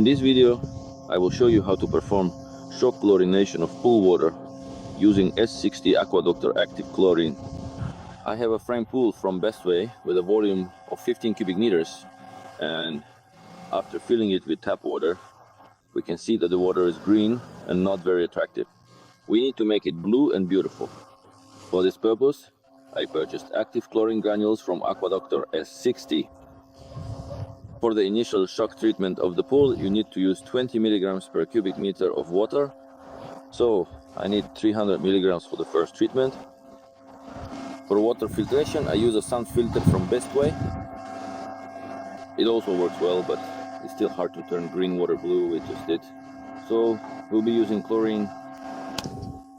In this video, I will show you how to perform shock chlorination of pool water using S60 AquaDoctor active chlorine. I have a frame pool from Bestway with a volume of 15 cubic meters, and after filling it with tap water, we can see that the water is green and not very attractive. We need to make it blue and beautiful. For this purpose, I purchased active chlorine granules from AquaDoctor S60. For the initial shock treatment of the pool, you need to use 20 milligrams per cubic meter of water. So I need 300 milligrams for the first treatment. For water filtration, I use a sun filter from Bestway. It also works well, but it's still hard to turn green water blue with just it. So we'll be using chlorine.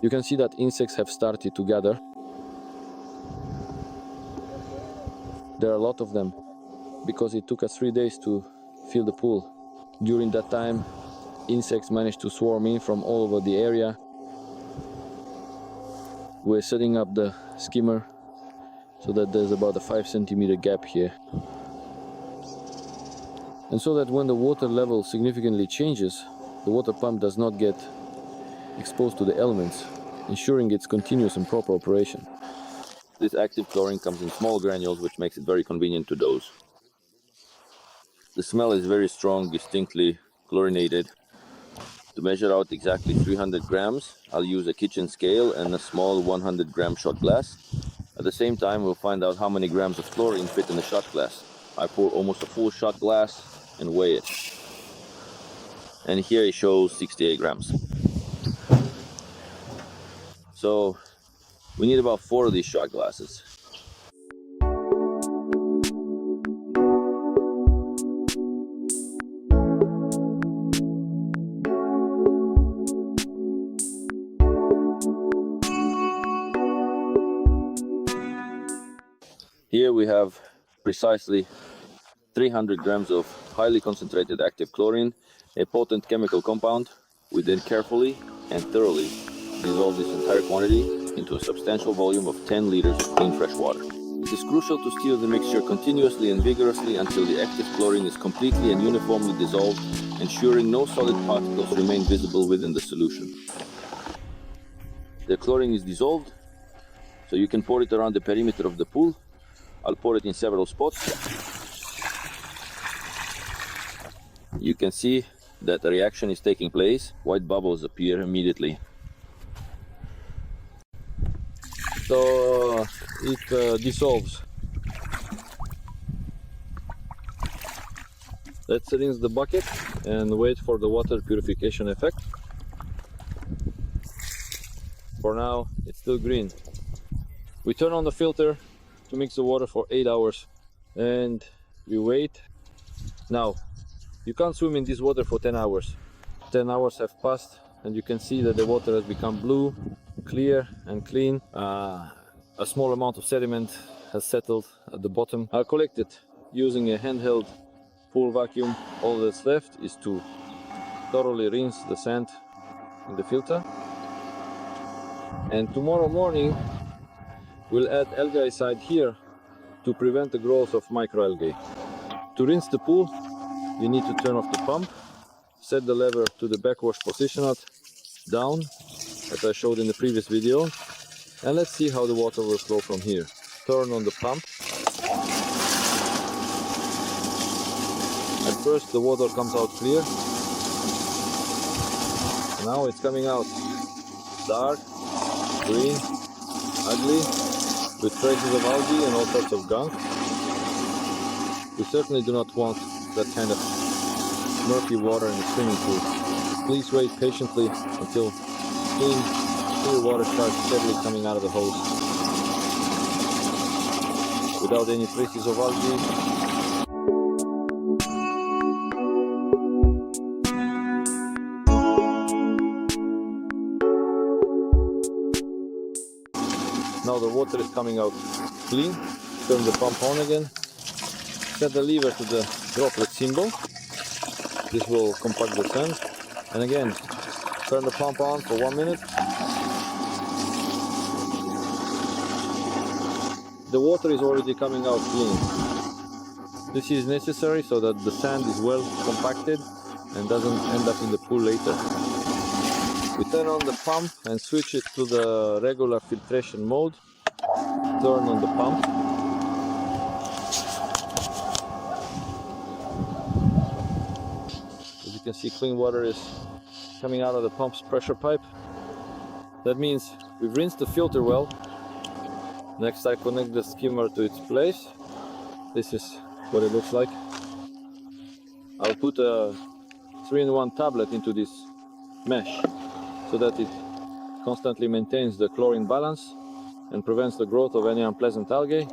You can see that insects have started to gather. There are a lot of them, because it took us 3 days to fill the pool. During that time, insects managed to swarm in from all over the area. We're setting up the skimmer so that there's about a 5 centimeter gap here. And so that when the water level significantly changes, the water pump does not get exposed to the elements, ensuring its continuous and proper operation. This active chlorine comes in small granules, which makes it very convenient to dose. The smell is very strong, distinctly chlorinated. To measure out exactly 300 grams, I'll use a kitchen scale and a small 100-gram shot glass. At the same time, we'll find out how many grams of chlorine fit in the shot glass. I pour almost a full shot glass and weigh it. And here it shows 68 grams. So we need about 4 of these shot glasses. Here we have precisely 300 grams of highly concentrated active chlorine, a potent chemical compound. We then carefully and thoroughly dissolve this entire quantity into a substantial volume of 10 liters of clean fresh water. It is crucial to stir the mixture continuously and vigorously until the active chlorine is completely and uniformly dissolved, ensuring no solid particles remain visible within the solution. The chlorine is dissolved, so you can pour it around the perimeter of the pool. I'll pour it in several spots. You can see that a reaction is taking place. White bubbles appear immediately. So it dissolves. Let's rinse the bucket and wait for the water purification effect. For now, it's still green. We turn on the filter to mix the water for 8 hours and we wait. Now, you can't swim in this water for 10 hours. 10 hours have passed and you can see that the water has become blue, clear and clean. A small amount of sediment has settled at the bottom. I'll collect it using a handheld pool vacuum. All that's left is to thoroughly rinse the sand in the filter. And tomorrow morning we'll add algaecide here to prevent the growth of microalgae. To rinse the pool, you need to turn off the pump, set the lever to the backwash position down, as I showed in the previous video, and let's see how the water will flow from here. Turn on the pump. At first the water comes out clear. Now it's coming out dark, green, ugly, with traces of algae and all sorts of gunk. We certainly do not want that kind of murky water in the swimming pool. Please wait patiently until clear water starts steadily coming out of the hose without any traces of algae. Now the water is coming out clean. Turn the pump on again. Set the lever to the droplet symbol. This will compact the sand. And again, turn the pump on for 1 minute. The water is already coming out clean. This is necessary so that the sand is well compacted and doesn't end up in the pool later. We turn on the pump and switch it to the regular filtration mode. Turn on the pump. As you can see, clean water is coming out of the pump's pressure pipe. That means we've rinsed the filter well. Next, I connect the skimmer to its place. This is what it looks like. I'll put a 3-in-1 tablet into this mesh so that it constantly maintains the chlorine balance and prevents the growth of any unpleasant algae.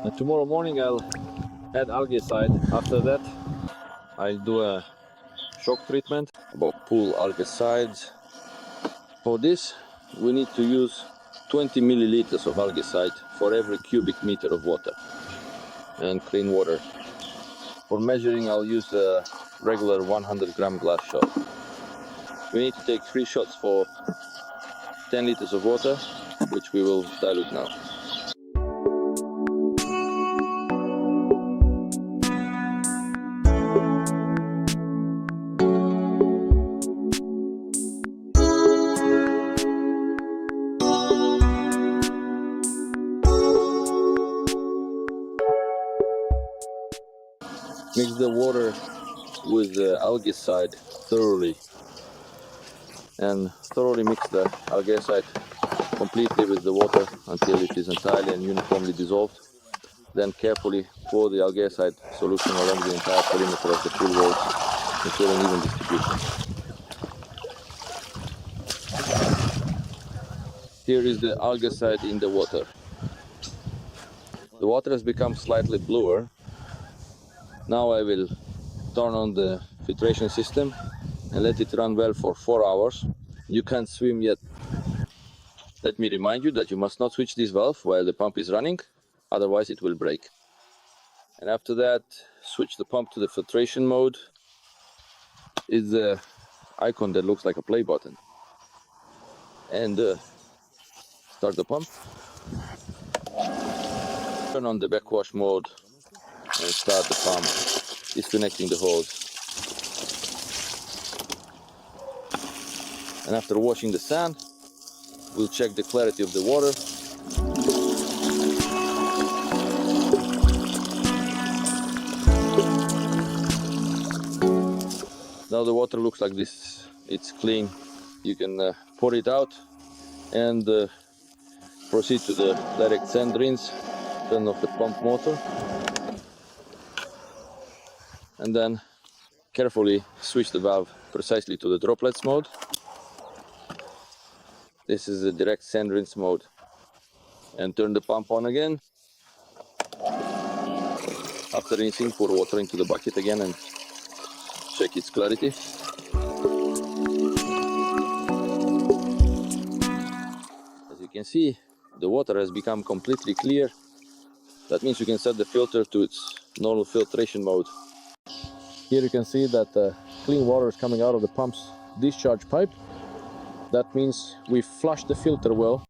And tomorrow morning I'll add algaecide. After that I'll do a shock treatment. About pool algaecides. For this we need to use 20 milliliters of algaecide for every cubic meter of water, and clean water. For measuring I'll use a regular 100-gram glass shot. We need to take 3 shots for 10 liters of water, which we will dilute now. Mix the water with the algaecide thoroughly, and thoroughly mix the algaecide completely with the water until it is entirely and uniformly dissolved. Then carefully pour the algaecide solution along the entire perimeter of the pool walls, ensuring even distribution. Here is the algaecide in the water. The water has become slightly bluer. Now I will turn on the filtration system and let it run well for 4 hours. You can't swim yet. Let me remind you that you must not switch this valve while the pump is running, otherwise it will break. And after that, switch the pump to the filtration mode. It's the icon that looks like a play button. And start the pump. Turn on the backwash mode and start the pump, disconnecting the hose. And after washing the sand, we'll check the clarity of the water. Now the water looks like this. It's clean. You can pour it out and proceed to the direct sand rinse. Turn off the pump motor. And then carefully switch the valve precisely to the droplets mode. This is the direct sand rinse mode. And turn the pump on again. After rinsing, pour water into the bucket again and check its clarity. As you can see, the water has become completely clear. That means you can set the filter to its normal filtration mode. Here you can see that clean water is coming out of the pump's discharge pipe. That means we flushed the filter well.